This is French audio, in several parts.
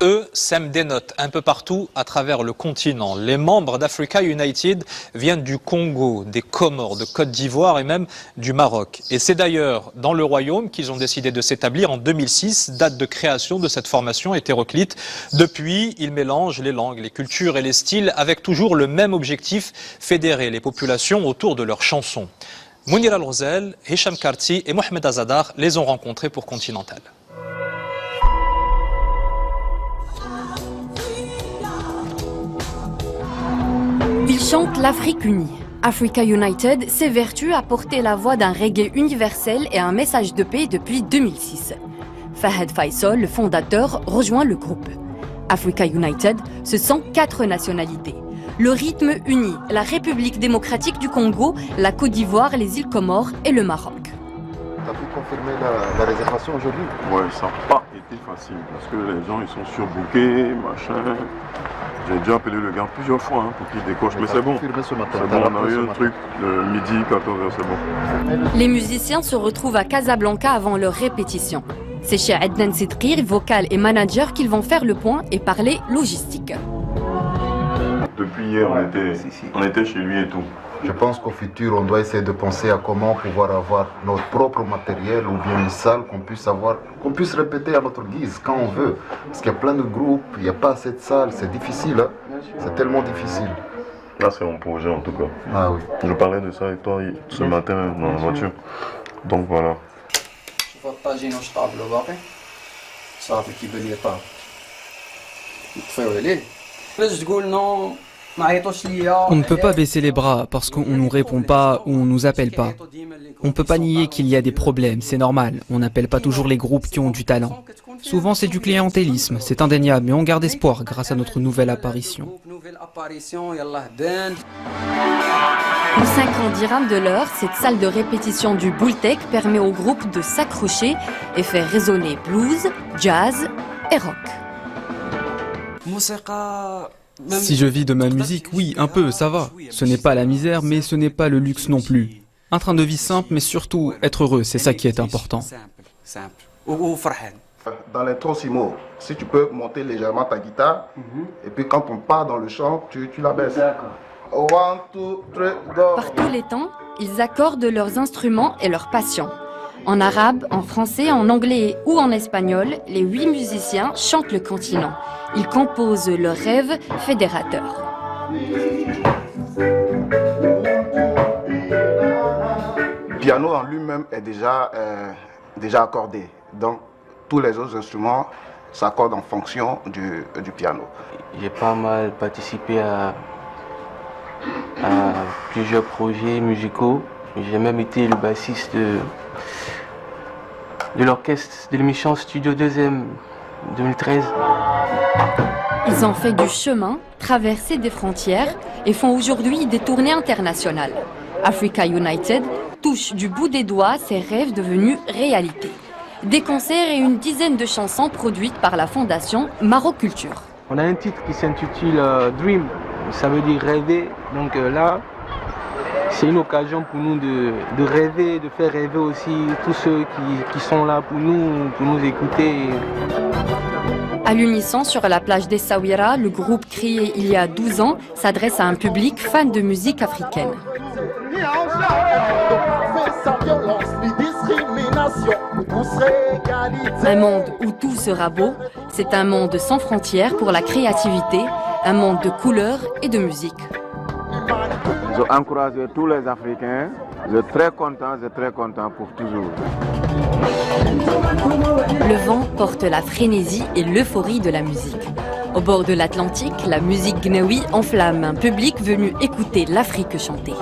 eux, sèment des notes un peu partout à travers le continent. Les membres d'Africa United viennent du Congo, des Comores, de Côte d'Ivoire et même du Maroc. Et c'est d'ailleurs dans le royaume qu'ils ont décidé de s'établir en 2006, date de création de cette formation hétéroclite. Depuis, ils mélangent les langues, les cultures et les styles avec toujours le même objectif, fédérer les populations autour de leurs chansons. Mounir Al-Ghozel, Hicham Karti et Mohamed Azadar les ont rencontrés pour Continental. Ils chantent l'Afrique unie. Africa United s'évertue à porter la voix d'un reggae universel et un message de paix depuis 2006. Fahad Faisal, le fondateur, rejoint le groupe. Africa United, ce sont 4 nationalités. Le rythme unit la République démocratique du Congo, la Côte d'Ivoire, les îles Comores et le Maroc. Tu as pu confirmer la réservation aujourd'hui? Ouais, ça n'a pas été facile parce que les gens ils sont surbookés, machin. J'ai déjà appelé le gars plusieurs fois pour qu'il décoche, mais c'est bon. Ce matin, c'est bon, on a eu un truc de midi, 14h, c'est bon. Les musiciens se retrouvent à Casablanca avant leur répétition. C'est chez Adnan Sidqir, vocal et manager, qu'ils vont faire le point et parler logistique. Depuis hier, on était chez lui et tout. Je pense qu'au futur, on doit essayer de penser à comment pouvoir avoir notre propre matériel ou bien une salle qu'on puisse répéter à notre guise quand on veut. Parce qu'il y a plein de groupes, il n'y a pas assez de salles, c'est difficile, hein? C'est tellement difficile. Là, c'est mon projet en tout cas. Ah oui. Je parlais de ça avec toi ce matin dans la voiture. Donc voilà. On ne peut pas baisser les bras parce qu'on ne nous répond pas ou on ne nous appelle pas. On ne peut pas nier qu'il y a des problèmes, c'est normal. On n'appelle pas toujours les groupes qui ont du talent. Souvent c'est du clientélisme, c'est indéniable, mais on garde espoir grâce à notre nouvelle apparition. Pour 50 dirhams de l'heure, cette salle de répétition du Boultec permet au groupe de s'accrocher et faire résonner blues, jazz et rock. Si je vis de ma musique, oui, un peu, ça va. Ce n'est pas la misère, mais ce n'est pas le luxe non plus. Un train de vie simple, mais surtout être heureux, c'est ça qui est important. Dans l'intro, Simo, si tu peux monter légèrement ta guitare, et puis quand on part dans le chant, tu la baisses. D'accord. 1, 2, 3, go. Par tous les temps, ils accordent leurs instruments et leur passion. En arabe, en français, en anglais ou en espagnol, les 8 musiciens chantent le continent. Ils composent leur rêve fédérateur. Le piano en lui-même est déjà accordé. Donc, tous les autres instruments s'accordent en fonction du piano. J'ai pas mal participé à plusieurs projets musicaux. J'ai même été le bassiste de l'orchestre de l'émission Studio 2M 2013. Ils ont fait du chemin, traversé des frontières et font aujourd'hui des tournées internationales. Africa United touche du bout des doigts ses rêves devenus réalité. Des concerts et une dizaine de chansons produites par la fondation Maroc Culture. On a un titre qui s'intitule Dream, ça veut dire rêver. Donc là, c'est une occasion pour nous de rêver, de faire rêver aussi tous ceux qui sont là pour nous écouter. À l'unisson, sur la plage d'Essaouira, le groupe créé il y a 12 ans s'adresse à un public fan de musique africaine. Un monde où tout sera beau, c'est un monde sans frontières pour la créativité, un monde de couleurs et de musique. Je encourage tous les Africains, je suis très content pour toujours. Le vent porte la frénésie et l'euphorie de la musique. Au bord de l'Atlantique, la musique gnawi enflamme un public venu écouter l'Afrique chanter.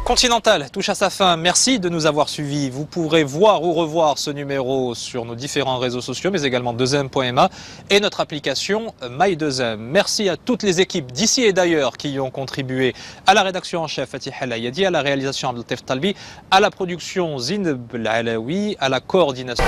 Continental touche à sa fin. Merci de nous avoir suivis. Vous pourrez voir ou revoir ce numéro sur nos différents réseaux sociaux, mais également 2M.ma et notre application My2M. Merci à toutes les équipes d'ici et d'ailleurs qui y ont contribué. À la rédaction en chef, Fatih Halayadi, à la réalisation Abdeltef Talbi, à la production Zineb Alaoui, à la coordination.